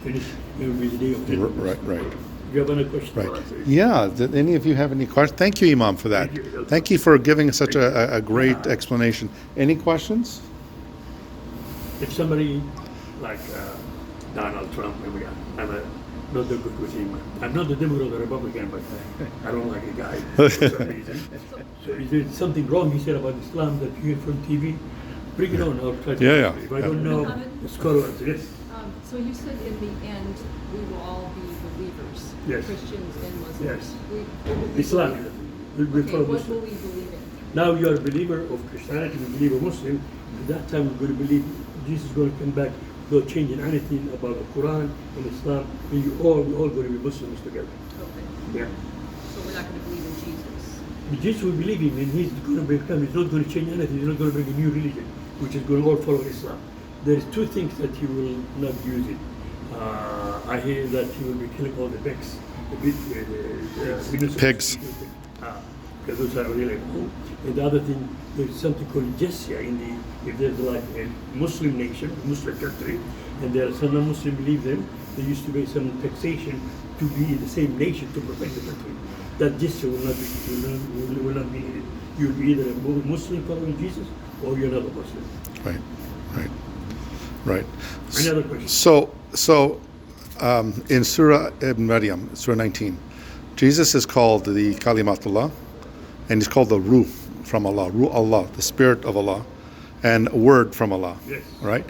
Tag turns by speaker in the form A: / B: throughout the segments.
A: finish, it will be the day of judgment.
B: Right.
A: Do you have any questions?
B: Right. Yeah. Did any of you have any questions? Thank you, Imam, for that. Thank you for giving us such a great explanation. Any questions?
A: If somebody like Donald Trump, maybe I'm not that good with him. I'm not the Democrat or Republican, but I don't like the guy for some reason. So is there something wrong he said about Islam that you hear from TV? Bring it on. I'll try to.
B: Yeah.
A: If I don't know the scholars, yes.
C: So you said in the end we will all be believers,
A: Yes.
C: Christians and Muslims.
A: Yes.
C: What will we
A: Islam.
C: believe?
A: We
C: Okay,
A: follow
C: what
A: Muslim.
C: will we believe in?
A: Now you are a believer of Christianity, a believer Muslim. At that time we're going to believe Jesus is going to come back, not changing anything about the Quran and Islam, and we're all going to be Muslims together.
C: Okay.
A: Yeah.
C: So we're not going to believe in Jesus.
A: Jesus we believe in, and he's going to become, he's not going to change anything, he's not going to bring a new religion, which is going to all follow Islam. There is two things that he will not use it. I hear that he will be killing all the pigs.
B: Pigs.
A: Because those are really cool. And the other thing, there's something called jizya in the, if there's like a Muslim nation, Muslim country, and there are some non-Muslim believe them, there used to be some taxation to be in the same nation to protect the country. That jizya will not be needed. You'll be either a Muslim following Jesus or you're not a Muslim.
B: Right.
A: Any other questions?
B: So in Surah Ibn Maryam, Surah 19, Jesus is called the Kalimatullah, and he's called the Ruh from Allah, Ruh Allah, the Spirit of Allah, and a word from Allah.
A: Yes.
B: Right?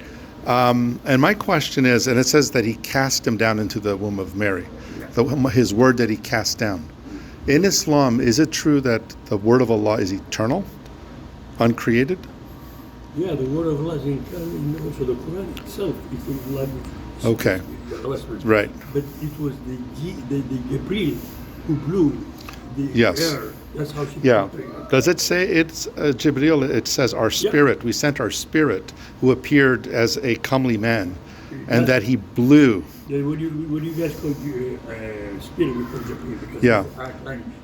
B: And my question is, and it says that he cast him down into the womb of Mary, his word that he cast down. In Islam, is it true that the word of Allah is eternal, uncreated?
A: Yeah, the word of Allah is in also the Quran itself. If you like,
B: Okay. Right.
A: But it was the Gabriel who blew the
B: Yes.
A: air. That's how she
B: Yeah.
A: portrayed it.
B: Does it say it's Jibreel? It says our spirit. We sent our spirit, who appeared as a comely man, and that he blew.
A: Yeah, what do you guys call spirit? We call Gabriel because
B: Yeah.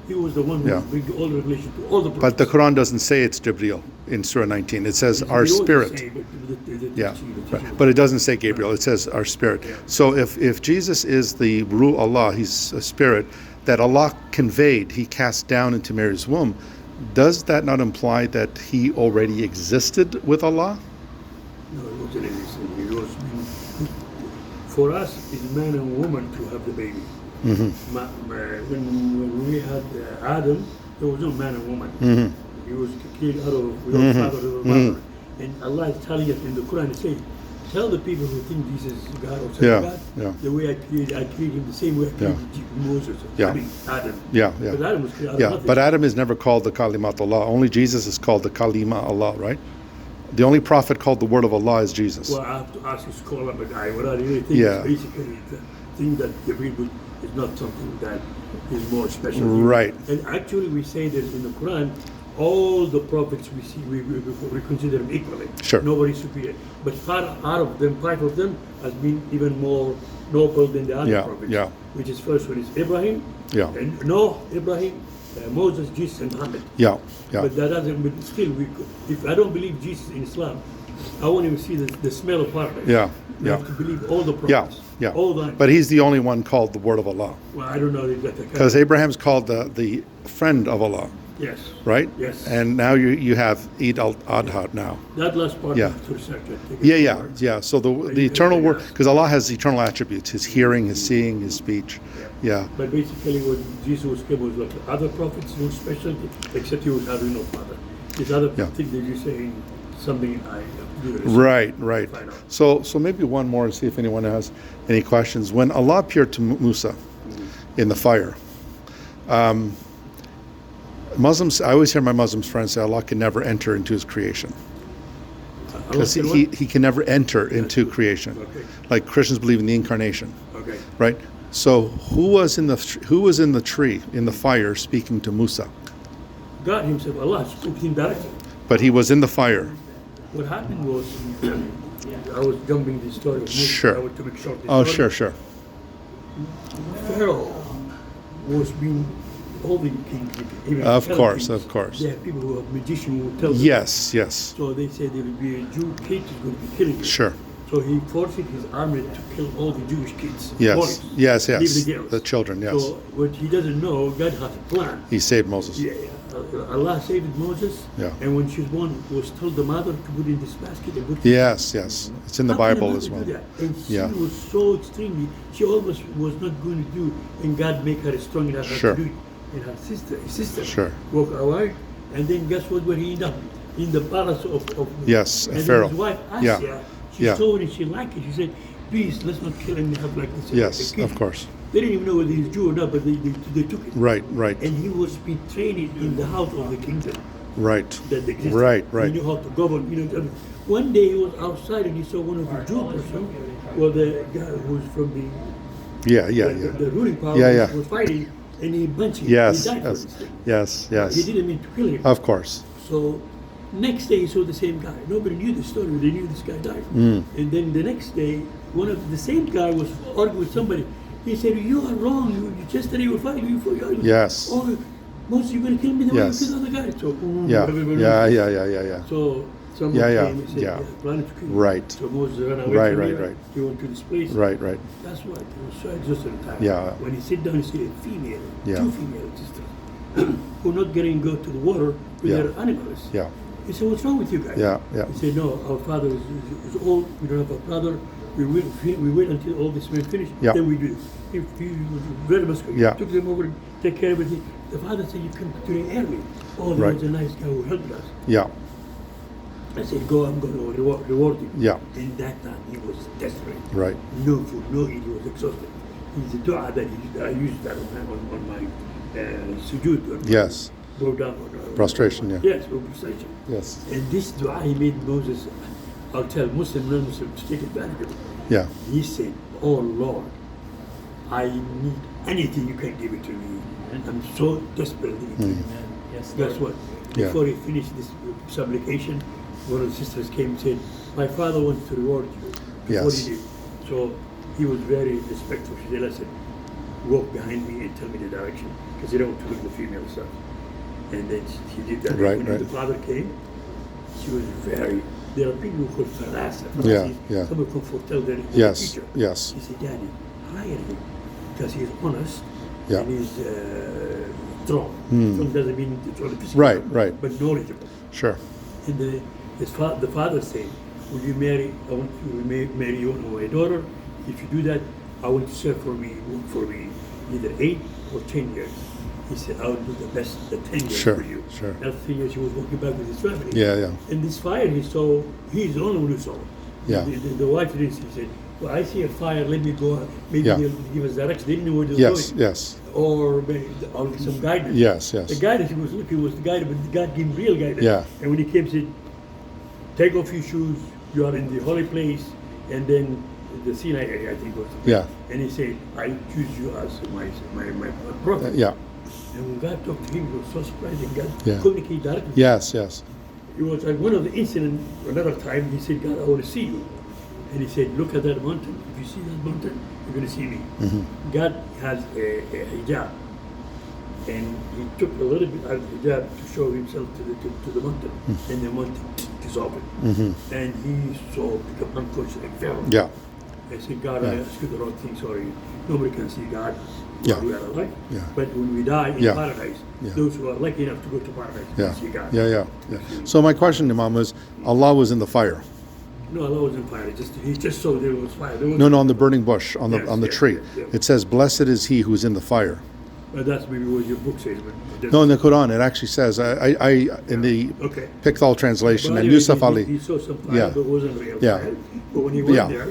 A: he was the one who
B: Yeah.
A: bring all the revelation to all the prophets.
B: But the Quran doesn't say it's Jibreel in Surah 19. It says
A: They
B: our
A: always
B: spirit.
A: say, but the
B: Yeah,
A: teaching-
B: but it doesn't say Gabriel. It says our spirit.
A: Yeah.
B: So if Jesus is the Ruh Allah, he's a spirit that Allah conveyed, he cast down into Mary's womb. Does that not imply that he already existed with Allah?
A: No, it wasn't anything. It was for us, it's man and woman to have the baby. When we had Adam, there was no man and woman. He was created out of father and mother. And Allah is telling us in the Quran, He says, tell the people who think Jesus is God or son of God, the way I created him the same way I created Moses.
B: Yeah.
A: I mean, Adam.
B: Yeah.
A: But Adam was created out of
B: Yeah,
A: nothing.
B: but Adam is never called the Kalimat Allah. Only Jesus is called the Kalima Allah, right? The only prophet called the word of Allah is Jesus.
A: Well, I have to ask a scholar, but what I really think
B: Yeah.
A: is basically the thing that Gabriel is not something that is more special.
B: Right.
A: And actually, we say that in the Quran, all the prophets we see, we consider them equally.
B: Sure.
A: Nobody's superior. But five of them, has been even more noble than the other prophets.
B: Yeah.
A: Which is first one is Ibrahim,
B: Yeah.
A: and Noah, Ibrahim, Moses, Jesus, and Muhammad.
B: Yeah.
A: But that doesn't. But still, if I don't believe Jesus in Islam, I won't even see the smell of paradise.
B: Yeah.
A: You have to believe all the
B: Yeah.
A: prophets.
B: Yeah.
A: All the.
B: But he's the only one called the word of Allah.
A: Well, I don't know if that's
B: Because Abraham's called the friend of Allah,
A: Yes.
B: right?
A: Yes.
B: And now you have Eid al-Adha now.
A: That last part.
B: Yeah.
A: To research, I think.
B: Yeah. So the eternal word, because Allah has eternal attributes: His hearing, His seeing, His speech. Yeah.
A: But basically, when Jesus came, was like other prophets, no specialty, except he was having no father. This other thing that you're saying, something I do.
B: Right.
A: Find out.
B: So maybe one more and see if anyone has any questions. When Allah appeared to Musa in the fire, Muslims, I always hear my Muslim friends say Allah can never enter into His creation. Because he can never enter into creation.
A: Okay.
B: Like Christians believe in the incarnation.
A: Okay.
B: Right? So who was in the tree, in the fire, speaking to Musa?
A: God Himself, Allah spoke to him directly.
B: But he was in the fire.
A: What happened was, I was jumping the story of Musa.
B: Sure.
A: I want to make short the
B: Oh,
A: story.
B: sure.
A: Pharaoh was being all the kings. Even
B: Of
A: the
B: course.
A: kings. There are people who are magicians who will tell them.
B: Yes.
A: So they say there will be a Jew kid who's going to be killing you.
B: Sure.
A: So he forced his army to kill all the Jewish kids.
B: Yes,
A: boys,
B: yes,
A: leave
B: yes.
A: the girls.
B: The children, yes.
A: So what he doesn't know, God has a plan.
B: He saved Moses.
A: Yeah, Allah saved Moses.
B: Yeah.
A: And when she was born, was told the mother to put in this basket and put.
B: Yes, yes. It's in the
A: How can a
B: Bible
A: mother
B: as well.
A: do that? And she
B: Yeah.
A: was so extremely. She almost was not going to do, and God make her strong enough
B: Sure.
A: to do it. And her sister
B: Sure.
A: walk away, and then guess what? Where he ended up in the palace of
B: Yes,
A: and
B: Pharaoh.
A: His wife
B: Yeah.
A: Asya, she
B: Yeah.
A: saw it and she liked it. She said, "Please, let's not kill him. Have like this."
B: Yes,
A: a kid."
B: of course.
A: They didn't even know whether he's Jew or not, but they took it.
B: Right, right,
A: And he was being trained in the house of the kingdom
B: right.
A: that existed.
B: Right, right.
A: He knew how to govern. One day he was outside and he saw one of the Jew person, well, the guy who was from
B: Yeah, yeah,
A: the
B: yeah.
A: ruling power
B: Yeah, yeah.
A: was fighting, and he punched him.
B: Yes,
A: He died for
B: yes,
A: this thing.
B: yes,
A: He
B: yes.
A: didn't mean to kill him.
B: Of course.
A: So next day he saw the same guy. Nobody knew the story. They knew this guy died.
B: Mm.
A: And then the next day, one of the same guy was arguing with somebody. He said, "You are wrong. You yesterday you were fighting. You
B: Yes.
A: Oh, Moses, you're going to kill me the way
B: Yes.
A: you killed the other guy." So
B: Yeah, yeah.
A: So someone
B: Yeah, yeah,
A: came and said,
B: yeah.
A: "Planning to kill you."
B: Right.
A: So Moses ran away
B: Right,
A: from
B: right,
A: there.
B: right.
A: He went to this place.
B: Right, right.
A: That's why he was so exhausted at the time.
B: Yeah.
A: When he sit down, he see a female,
B: Yeah.
A: two female sisters, who not getting go to the water with
B: Yeah.
A: their animals.
B: Yeah,
A: He said, "What's wrong with you guys?"
B: yeah, yeah.
A: He said, "No, our father is old. We don't have a brother. We wait until all this men finish.
B: Yeah.
A: Then we do it." He was very muscular.
B: Yeah.
A: Took them over, take care of everything. The father said, "You come to the early." Oh, there
B: Right.
A: was a nice guy who helped us.
B: Yeah,
A: I said, "Go, I'm going to reward you."
B: yeah.
A: In that time, he was desperate.
B: Right.
A: No food, no eat. He was exhausted. He's a dua that I used that on my sujood.
B: Yes.
A: Go down.
B: Prostration, yeah.
A: Yes, or prostration.
B: Yes.
A: And this dua he made Moses, I'll tell Muslim, non-Muslim to take advantage of it.
B: Yeah.
A: He said, "Oh Lord, I need anything you can give it to me. I'm so desperately
B: Hmm.
A: needy."
C: Yes,
A: Guess what?
B: Yeah.
A: Before he finished this supplication, one of the sisters came and said, "My father wants to reward you." Before
B: Yes.
A: he did. So he was very respectful. She said, "Listen, walk behind me and tell me the direction, because you don't want to look at the female stuff." And then she did that.
B: Right,
A: When
B: right.
A: the father came, she was very. There are people who call farasa.
B: Yeah, yeah.
A: Some come for tell their
B: Yes,
A: teacher.
B: yes.
A: She said, "Daddy, hire him because he's honest
B: Yeah.
A: and he's strong. Strong doesn't mean it's only physical,
B: Right, right.
A: but knowledgeable."
B: Sure.
A: And the father said, "Will you marry? I want to marry you or my daughter. If you do that, I want to serve for me, work for me, either 8 or 10 years." He said, "I will do the best, the 10 years
B: Sure,
A: for you."
B: sure.
A: After 10 years, he was walking back with his family.
B: Yeah, yeah.
A: And this fire he saw, he's the only one who saw it.
B: Yeah.
A: The wife didn't see. He said, "Well, I see a fire. Let me go. Maybe
B: Yeah.
A: they'll give us direction." They didn't know where they were
B: Yes,
A: going.
B: yes.
A: Or maybe I'll get some guidance.
B: Yes, yes.
A: The guidance he was looking was the guidance, but God gave him real guidance.
B: Yeah.
A: And when he came, he said, "Take off your shoes. You are in the holy place." And then the Sinai area, I think, was.
B: Yeah.
A: And he said, "I choose you as my prophet."
B: Yeah.
A: And when God talked to him, he was so surprised, and God
B: Yeah.
A: communicated directly.
B: Yes, yes.
A: It was like one of the incidents, another time, he said, "God, I want to see you." And he said, "Look at that mountain. If you see that mountain, you're going to see me." God has a hijab. And he took a little bit out of the hijab to show himself to the mountain. And the mountain dissolved. And he saw, become unconscious like Pharaoh.
B: Yeah.
A: I said, "God, I
B: Yeah.
A: asked you the wrong thing, sorry. Nobody can see God
B: Yeah.
A: while we are alive.
B: Yeah.
A: But when we die in
B: Yeah.
A: paradise,
B: Yeah.
A: those who are lucky enough to go to paradise
B: Yeah.
A: can see God."
B: Yeah, yeah. So my question, Imam, was Allah was in the fire.
A: No, Allah was in fire. He just saw there was fire. There was
B: No, on the burning bush, on the
A: Yes, yes,
B: tree.
A: yes, yes.
B: It says, "Blessed is he who is in the fire."
A: That's maybe what your book says. But
B: No, in the Quran, it actually says, I in the
A: Okay.
B: Pickthall translation,
A: But
B: and
A: anyway,
B: Yusuf
A: he
B: Ali.
A: saw some fire,
B: Yeah.
A: but it wasn't real
B: Yeah.
A: fire. But when he went
B: Yeah.
A: there,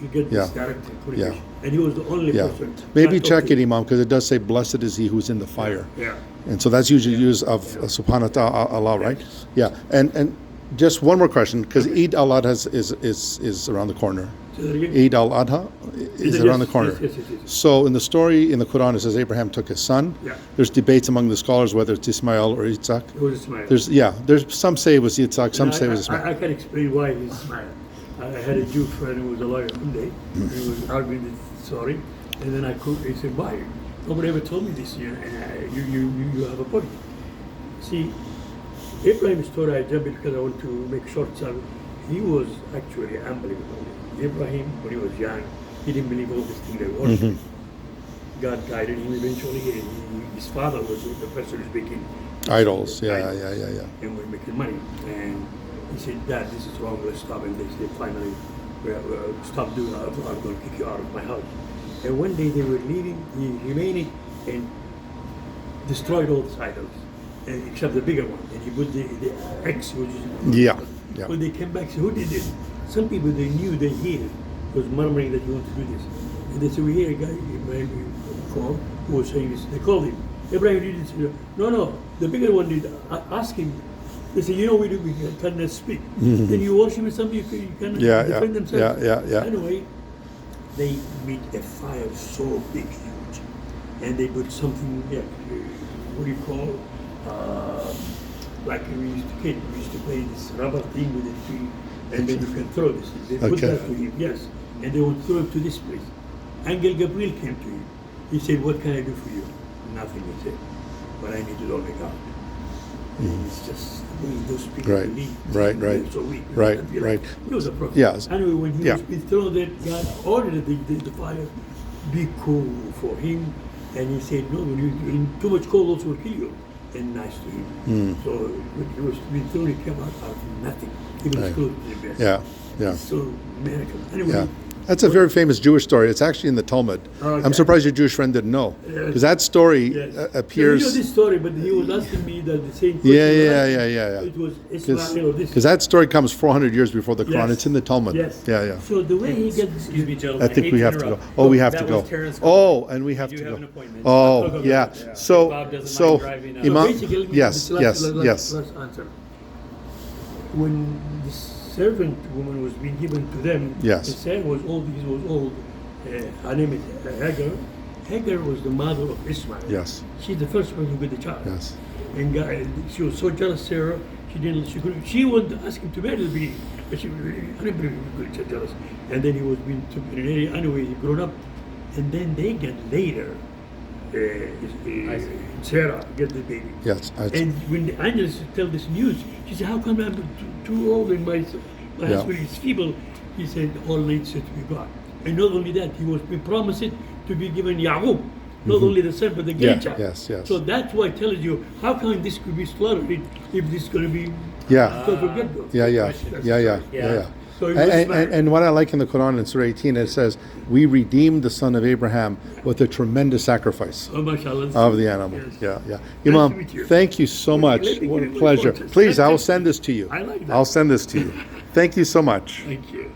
A: he get
B: Yeah.
A: this direct communication.
B: Yeah.
A: And he was the only
B: Yeah.
A: person.
B: Maybe
A: not
B: check it,
A: talking.
B: Imam, because it does say, "Blessed is he who is in the fire."
A: Yeah.
B: And so that's usually used of Subhanahu wa Ta'ala, Allah, right? Yeah. And just one more question, because Eid al-Adha is around the corner.
A: Say that again?
B: Eid al-Adha is
A: Yes,
B: around the corner.
A: yes, yes.
B: So in the story in the Quran, it says Abraham took his son.
A: Yeah.
B: There's debates among the scholars whether it's Ismail or Isaac.
A: It was a smile.
B: There's some say it was Isaac, some say it was Ismail.
A: I can explain why he smiled. I had a Jew friend who was a lawyer one day. He was arguing this story, and then he said, "Why? Nobody ever told me this. You have a point." See, Abraham's story I jumped because I want to make short. He was actually unbelievable. Abraham, when he was young, he didn't believe all this thing they worship. God guided him eventually, and his father was the person who's making
B: Idols. Yeah.
A: and we're making money. And he said, Dad, this is wrong, let's stop. And they said, finally, stop doing that, I'm going to kick you out of my house. And one day they were leaving, he remained and destroyed all the idols, except the bigger one. And he put the X, which is...
B: Yeah.
A: When they came back, said, who did this? Some people, they knew, they hear, was murmuring that you want to do this. And they said, we hear a guy, Ibrahim, called, who was saying this. They called him. Ibrahim did this. No, the bigger one did. Ask him. They said, we cannot speak. Then you worship somebody, you cannot defend themselves.
B: Yeah.
A: Anyway, they made a fire so big, huge. And they put something, what do you call, like we used to play this rubber thing with a tree, and then you can throw this. They put that to him, yes. And they would throw it to this place. Angel Gabriel came to him. He said, what can I do for you? Nothing, he said. But I need to only God. And it's just the way those people believe.
B: Right.
A: So weak.
B: Right.
A: He was a prophet.
B: Yes.
A: Anyway, when he was being thrown there, God ordered the fire be cool for him. And he said, no, when you too much cold also will kill you. And nice to him. So when he was being thrown, he came out of nothing. Even his clothes to the best.
B: Yeah.
A: So miracle. Anyway.
B: That's a very famous Jewish story. It's actually in the Talmud.
A: Okay.
B: I'm surprised your Jewish friend didn't know, because that story appears.
A: So you know this story, but he was asking me that the same question.
B: Yeah.
A: It was Ismail or this.
B: Because that story comes 400 years before the Quran.
A: Yes.
B: It's in the Talmud.
A: Yes.
B: Yeah.
A: So the way he gets.
D: Excuse me, gentlemen.
B: I think
D: hate
B: we
D: to
B: have to go.
D: interrupt.
B: Oh, we have
D: That
B: to go.
D: was Terrence
B: Oh, and we have
D: You
B: to
D: have
B: go.
D: an appointment.
B: Oh, yeah.
D: Bob
B: So,
D: doesn't mind driving out.
B: Imam.
A: Basically,
B: Yes.
A: this last answer. When the servant woman was being given to them,
B: Yes.
A: the son was old. He was old. Her name is Hagar. Hagar was the mother of Ismail.
B: Yes.
A: She's the first one who got the child.
B: Yes.
A: And she was so jealous, Sarah. She wanted to ask him to marry the baby, but she was jealous. And then he was being taken in an area. Anyway, he grown up, and then they get later. Sarah get the baby.
B: Yes.
A: And when the angels tell this news, she said, "How come I'm too old and my husband is feeble?" He said, "All needs to be God." And not only that, he was promised to be given Yaqub, not only the son but the grandchild.
B: Yes.
A: So that's why I tell you, how come this could be slaughtered if this is going to be
B: Yeah.
A: Yeah. So it was
B: And what I like in the Quran in Surah 18, it says, "We redeemed the son of Abraham with a tremendous sacrifice
A: oh, mashallah.
B: of the animal."
A: Yes.
B: Yeah.
A: to
B: Imam,
A: meet you.
B: thank you so much.
A: Let me
B: What
A: give
B: a
A: you
B: pleasure.
A: photos.
B: Please, I will send this to you.
A: I like that.
B: I'll send this to you. Thank you so much.
A: Thank you.